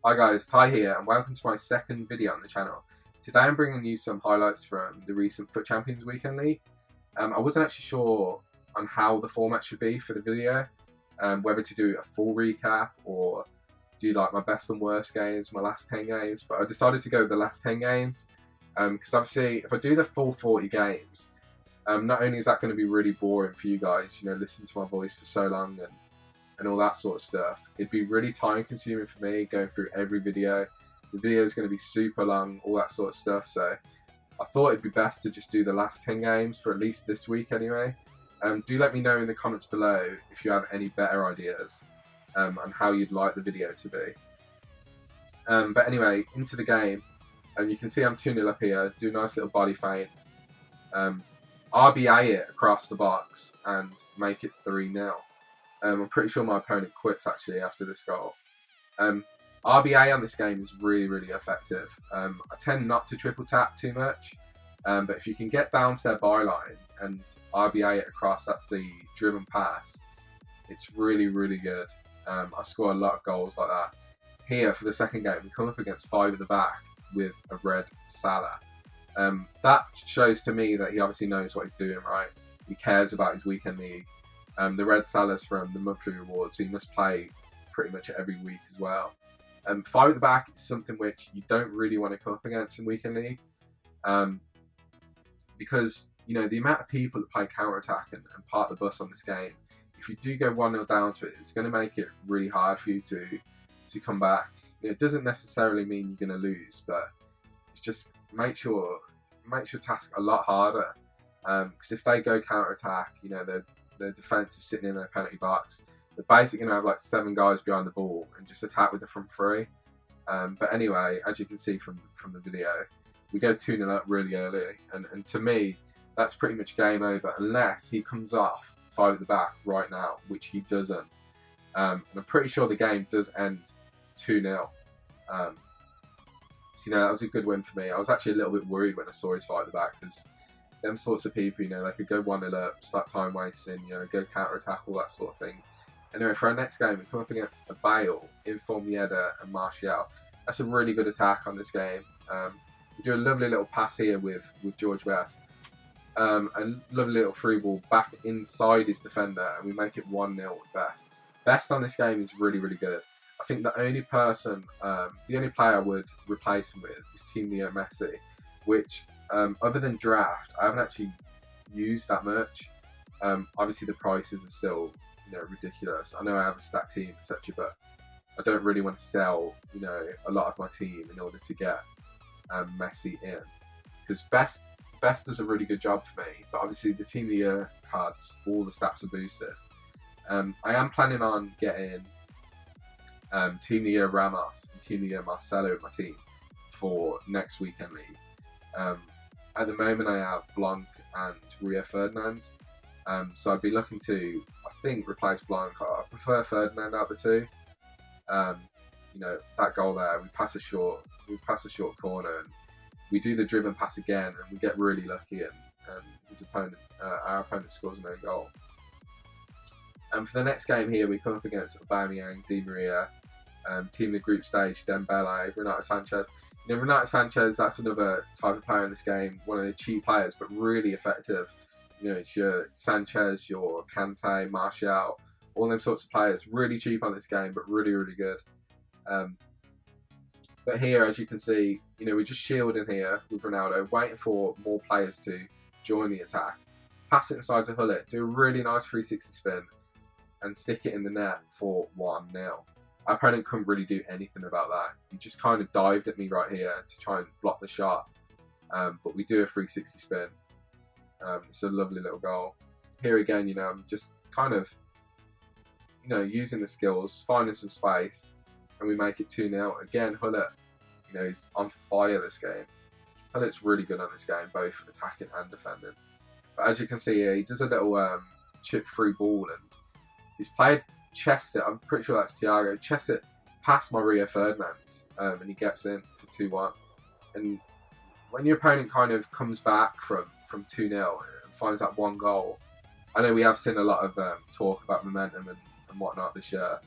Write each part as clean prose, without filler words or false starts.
Hi guys, Ty here and welcome to my second video on the channel. Today I'm bringing you some highlights from the recent FUT Champions Weekend League. I wasn't actually sure on how the format should be for the video, whether to do a full recap or do like my best and worst games, my last 10 games, but I decided to go with the last 10 games because obviously if I do the full 40 games, not only is that going to be really boring for you guys, you know, listening to my voice for so long and all that sort of stuff. It'd be really time consuming for me going through every video. The video is going to be super long, all that sort of stuff. So I thought it'd be best to just do the last 10 games for at least this week anyway. Do let me know in the comments below if you have any better ideas on how you'd like the video to be. But anyway, into the game. You can see I'm 2-0 up here, do a nice little body feint. RBA it across the box and make it 3-0. I'm pretty sure my opponent quits actually after this goal. RBA on this game is really effective. I tend not to triple tap too much, but if you can get down to their byline and RBA it across, that's the driven pass, it's really good. I score a lot of goals like that. Here for the second game, we come up against 5 at the back with a red Salah. That shows to me that he obviously knows what he's doing, right? He cares about his weekend league. The red Salah's from the monthly reward, so you must play pretty much every week as well. 5 at the back is something which you don't really want to come up against in weekend league, because you know the amount of people that play counter attack and park the bus on this game. If you do go 1-0 down to it, it's going to make it really hard for you to come back. You know, it doesn't necessarily mean you're going to lose, but it's just makes your task a lot harder. Because if they go counter attack, you know their defence is sitting in their penalty box. They're basically going to have like 7 guys behind the ball and just attack with the front 3. But anyway, as you can see from the video, we go 2-0 up really early. And to me, that's pretty much game over unless he comes off 5 at the back right now, which he doesn't. And I'm pretty sure the game does end 2-0. So, you know, that was a good win for me. I was actually a little bit worried when I saw his 5 at the back because them sorts of people, you know, they could go 1-0 up, start time wasting, you know, go counter attack, all that sort of thing. Anyway, for our next game, we come up against a Bale, Inform Yedda, and Martial. That's a really good attack on this game. We do a lovely little pass here with George West. A lovely little through ball back inside his defender, and we make it 1-0 with Best. Best on this game is really good. I think the only person, the only player I would replace him with is Team Neo Messi, which, other than draft, I haven't actually used that much. Obviously, the prices are still, you know, ridiculous. I know I have a stacked team, etc., but I don't really want to sell, you know, a lot of my team in order to get Messi in, because Best does a really good job for me. But obviously, the Team of the Year cards, all the stats are boosted. I am planning on getting Team of the Year Ramos and Team of the Year Marcelo in my team for next weekend league. At the moment, I have Blanc and Rio Ferdinand. So I'd be looking to, I think, replace Blanc. I prefer Ferdinand out of the two. You know, that goal there, we pass a short corner and we do the driven pass again and we get really lucky and his opponent, our opponent scores an own goal. And for the next game here, we come up against Aubameyang, Di Maria, team in the group stage, Dembele, Renato Sanchez. You know, Renato Sanchez, that's another type of player in this game, one of the cheap players, but really effective. You know, it's your Sanchez, your Kante, Martial, all them sorts of players. Really cheap on this game, but really good. But here, as you can see, you know, we're just shielding here with Ronaldo, waiting for more players to join the attack. Pass it inside to Hullet, do a really nice 360 spin, and stick it in the net for 1-0. Our opponent couldn't really do anything about that. He just kind of dived at me right here to try and block the shot. But we do a 360 spin. It's a lovely little goal. Here again, you know, I'm just kind of, you know, using the skills, finding some space, and we make it 2-0. Again, Hullet, you know, he's on fire this game. Hullet's really good on this game, both attacking and defending. But as you can see here, he does a little chip through ball, and he's played chest it. I'm pretty sure that's Thiago. Chest it past my Rio Ferdinand, and he gets in for 2-1. And when your opponent kind of comes back from 2-0 and finds that one goal, I know we have seen a lot of talk about momentum and whatnot this year.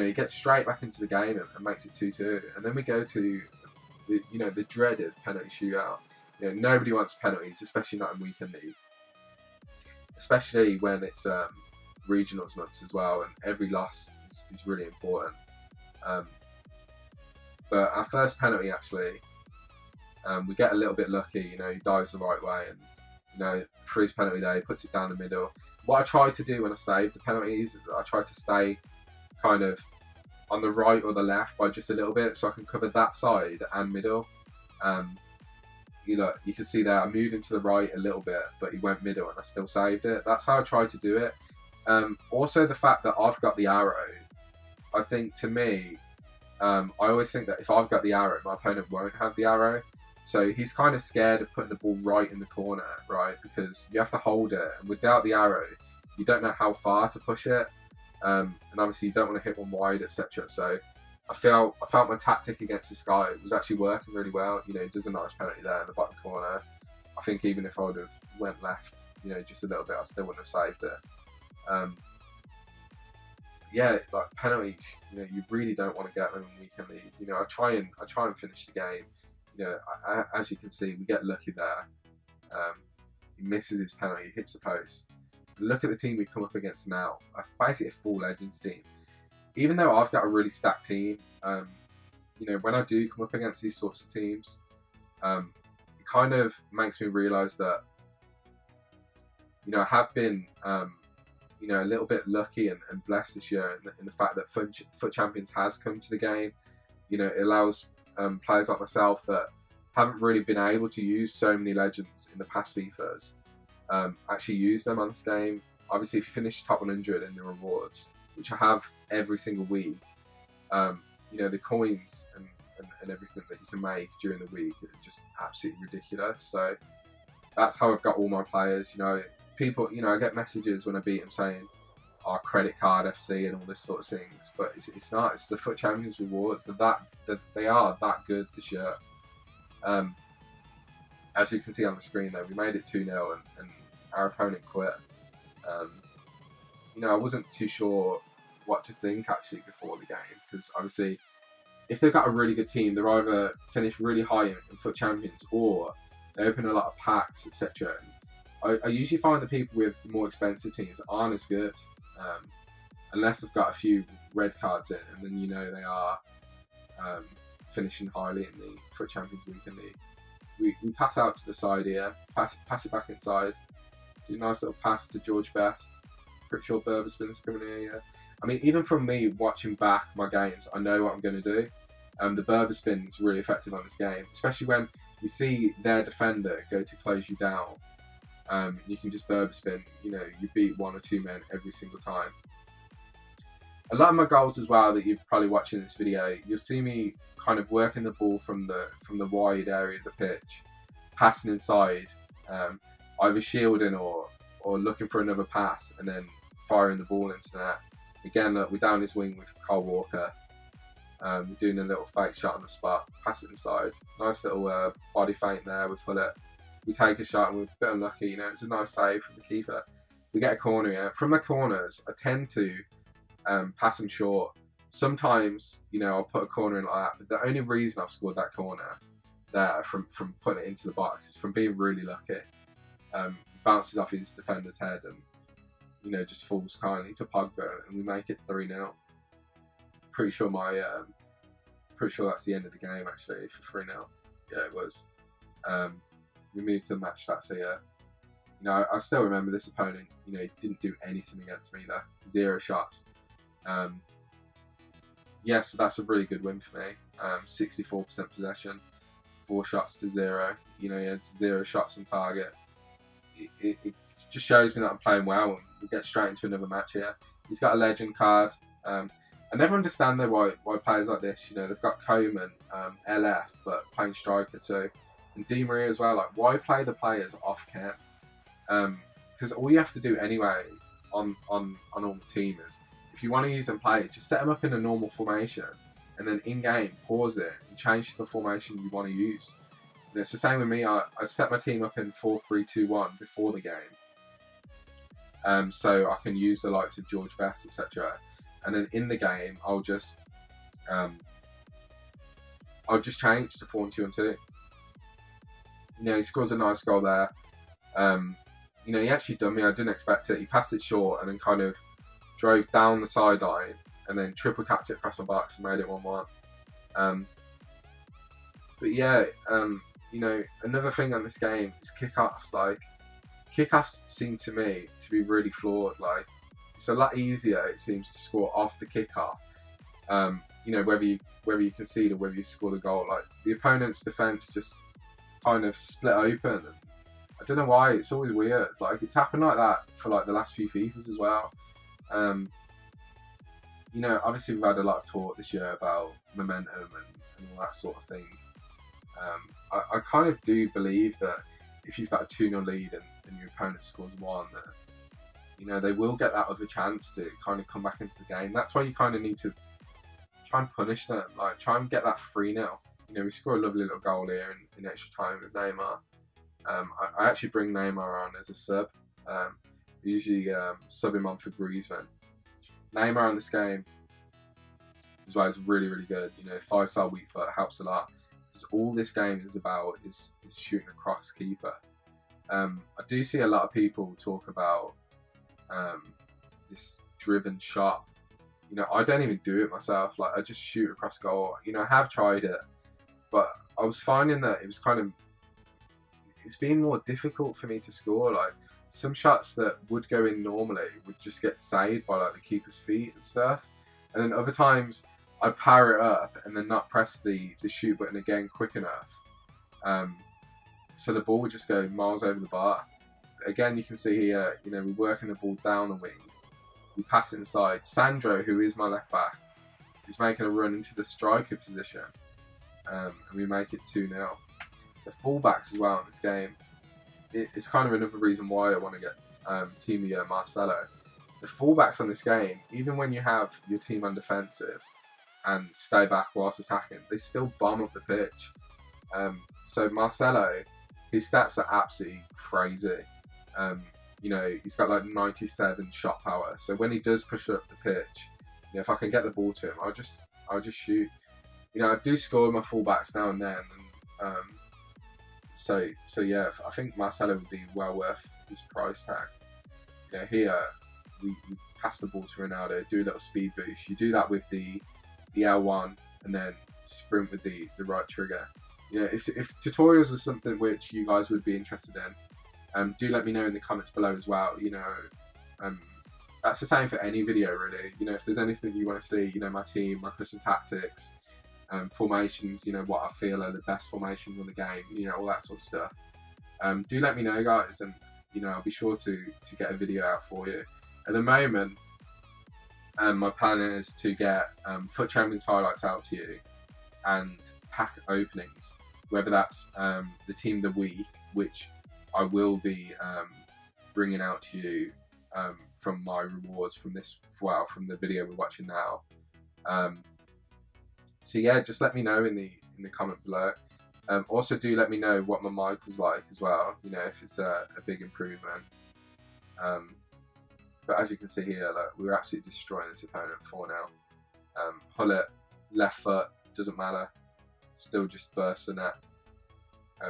he gets straight back into the game and makes it 2-2. And then we go to the dreaded penalty shootout. Nobody wants penalties, especially not in weekend league. Especially when it's regionals months as well, and every loss is really important. But our first penalty, actually, we get a little bit lucky. He dives the right way, and for his penalty there, he puts it down the middle. What I try to do when I save the penalties is I try to stay kind of on the right or the left by just a little bit, so I can cover that side and middle. You can see there I moved into the right a little bit, but he went middle and I still saved it. That's how I try to do it. Also, the fact that I've got the arrow, I think, to me, I always think that if I've got the arrow, my opponent won't have the arrow. So he's kind of scared of putting the ball right in the corner, right? Because you have to hold it, and without the arrow, you don't know how far to push it. And obviously you don't want to hit one wide, etc. So I felt my tactic against this guy was actually working really well. He does a nice penalty there in the bottom corner. I think even if I would have went left, just a little bit, I still wouldn't have saved it. Yeah, like penalties, you really don't want to get them in weekend league. I try and finish the game. As you can see, we get lucky there. He misses his penalty, hits the post. Look at the team we come up against now. Basically a full Legends team. Even though I've got a really stacked team, when I do come up against these sorts of teams, it kind of makes me realise that, I have been, a little bit lucky and blessed this year in the fact that FUT Champions has come to the game. It allows players like myself that haven't really been able to use so many Legends in the past FIFAs, actually use them on this game. Obviously, if you finish top 100 in the rewards, which I have every single week, the coins and everything that you can make during the week are just absolutely ridiculous. So that's how I've got all my players. People, I get messages when I beat them saying, "Our credit card FC" and all this sort of things, but it's not. It's the FUT Champions rewards. They are that good this year. As you can see on the screen, though, we made it 2-0, and our opponent quit. I wasn't too sure what to think actually before the game, because obviously, if they've got a really good team, they're either finish really high in FUT Champions or they open a lot of packs, etc. I usually find the people with more expensive teams aren't as good, unless they've got a few red cards in, and then they are finishing highly in the FUT Champions Weekend League. We pass out to the side here, pass it back inside, do a nice little pass to George Best. Pretty sure Berberspin's coming here, yeah. I mean, even from me watching back my games, I know what I'm going to do. The Berberspin is really effective on this game, especially when you see their defender go to close you down. You can just Berberspin, you beat one or two men every single time. A lot of my goals as well that you're probably watching this video, you'll see me kind of working the ball from the wide area of the pitch, passing inside, either shielding or looking for another pass, and then firing the ball into that. Again, look, we're down his wing with Kyle Walker. We're doing a little fake shot on the spot, pass it inside. Nice little body feint there with Fullback. We take a shot and we're a bit unlucky, it's a nice save from the keeper. We get a corner here. From the corners, I tend to pass them short. Sometimes, I'll put a corner in like that, but the only reason I've scored that corner there from putting it into the box is from being really lucky. Bounces off his defender's head and, just falls kindly to Pogba, and we make it 3-0. Pretty sure that's the end of the game actually for 3-0. Yeah, it was. We moved to the match stats here. I still remember this opponent. He didn't do anything against me. Like 0 shots. So that's a really good win for me. 64% possession, 4 shots to 0. He has 0 shots on target. It just shows me that I'm playing well, and we get straight into another match here. He's got a legend card. I never understand though why players like this, they've got Coman, LF, but playing striker. So, and Di Maria as well. Like, why play the players off cam? Because all you have to do anyway on all the team is, if you want to use them players, just set them up in a normal formation, and then in game pause it and change to the formation you want to use. And it's the same with me. I set my team up in 4-3-2-1 before the game, so I can use the likes of George Best, etc. and then in the game I'll just change to 4-2-2. You know, he scores a nice goal there. You know, he actually done me. I didn't expect it. He passed it short and then kind of drove down the sideline and then triple tapped it across my box and made it 1-1. But yeah, you know, another thing on this game is kickoffs. Like, kickoffs seem to me to be really flawed. Like, it's a lot easier, it seems, to score off the kickoff. You know, whether you concede or whether you score the goal. Like, the opponent's defense just kind of split open. And I don't know why. It's always weird. Like, it's happened like that for like the last few FIFAs as well. You know, obviously we've had a lot of talk this year about momentum and all that sort of thing. I kind of do believe that if you've got a 2-0 lead and your opponent scores 1, that, you know, they will get that other chance to kind of come back into the game. That's why you kind of need to try and punish them, like try and get that 3-0. You know, we score a lovely little goal here in extra time with Neymar. I actually bring Neymar on as a sub. Usually sub him on for Griezmann. Neymar in this game as well is really, really good. You know, 5-star weak foot helps a lot. Because all this game is about is shooting across keeper. I do see a lot of people talk about this driven shot. You know, I don't even do it myself. Like, I just shoot across goal. You know, I have tried it, but I was finding that it's been more difficult for me to score. Like, some shots that would go in normally would just get saved by like the keeper's feet and stuff, and then other times I'd power it up and then not press the shoot button again quick enough, so the ball would just go miles over the bar. Again, you can see here, you know, we're working the ball down the wing. We pass it inside. Sandro, who is my left back, is making a run into the striker position, and we make it 2-0. The fullbacks as well in this game. It's kind of another reason why I want to get Team of the Year Marcelo. The fullbacks on this game, even when you have your team on defensive and stay back whilst attacking, they still bomb up the pitch. So Marcelo, his stats are absolutely crazy. You know, he's got like 97 shot power. So when he does push up the pitch, you know, if I can get the ball to him, I'll just shoot. You know, I do score with my fullbacks now and then. And, so yeah, I think Marcelo would be well worth his price tag. You know, here we pass the ball to Ronaldo, do a little speed boost. You do that with the L1 and then sprint with the right trigger. You know, if tutorials are something which you guys would be interested in, do let me know in the comments below as well. You know, that's the same for any video really. You know, if there's anything you want to see, you know, my team, my custom tactics, formations, you know, what I feel are the best formations in the game, you know, all that sort of stuff. Do let me know, guys, and you know, I'll be sure to get a video out for you. At the moment, my plan is to get FUT Champions highlights out to you and pack openings, whether that's the team of the week, which I will be bringing out to you from my rewards from from the video we're watching now. So yeah, just let me know in the comment below. Also, do let me know what my mic was like as well. You know, if it's a big improvement. But as you can see here, like, we were absolutely destroying this opponent 4-0. Hullet, left foot, doesn't matter. Still just bursts the net.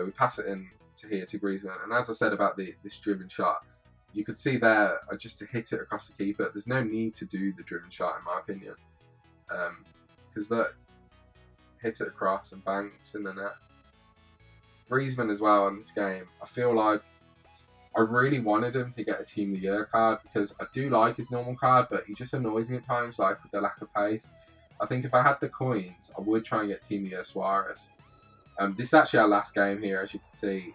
We pass it in to here to Griezmann, and as I said about this driven shot, you could see there just to hit it across the keeper. There's no need to do the driven shot in my opinion, because look, hit it across and bang, it's in the net. Griezmann as well in this game, I feel like I really wanted him to get a Team of the Year card because I do like his normal card, but he just annoys me at times, like with the lack of pace. I think if I had the coins, I would try and get Team of the Year Suarez. This is actually our last game here, as you can see,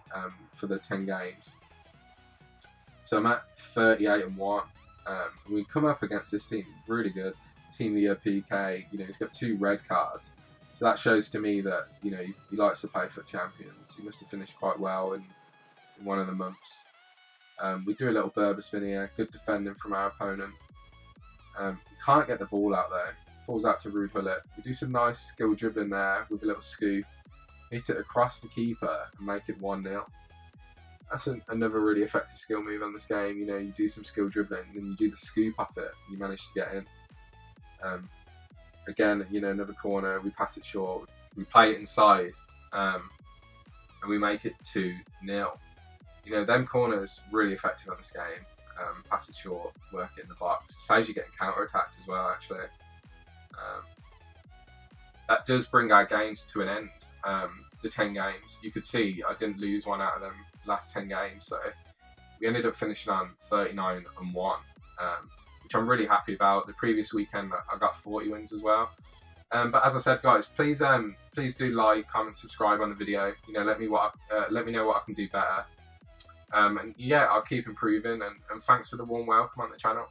for the 10 games. So I'm at 38-1. We come up against this team, really good. Team of the Year PK, you know, he's got 2 red cards. So that shows to me that, you know, he likes to play for Champions. He must have finished quite well in one of the months. We do a little Berber spin here. Good defending from our opponent. Can't get the ball out there. Falls out to Ruud Hullet. We do some nice skill dribbling there with a little scoop. Hit it across the keeper and make it 1-0. That's another really effective skill move on this game. You know, you do some skill dribbling and then you do the scoop off it and you manage to get in. Again, you know, another corner, we pass it short, we play it inside, and we make it 2-0. You know, them corners really effective on this game. Pass it short, work it in the box. Saves you getting counter-attacked as well, actually. That does bring our games to an end. The 10 games, you could see I didn't lose one out of them last 10 games, so we ended up finishing on 39-1, which I'm really happy about. The previous weekend I got 40 wins as well. But as I said, guys, please do like, comment, subscribe on the video. You know, let me know what I can do better. And yeah, I'll keep improving. And thanks for the warm welcome on the channel.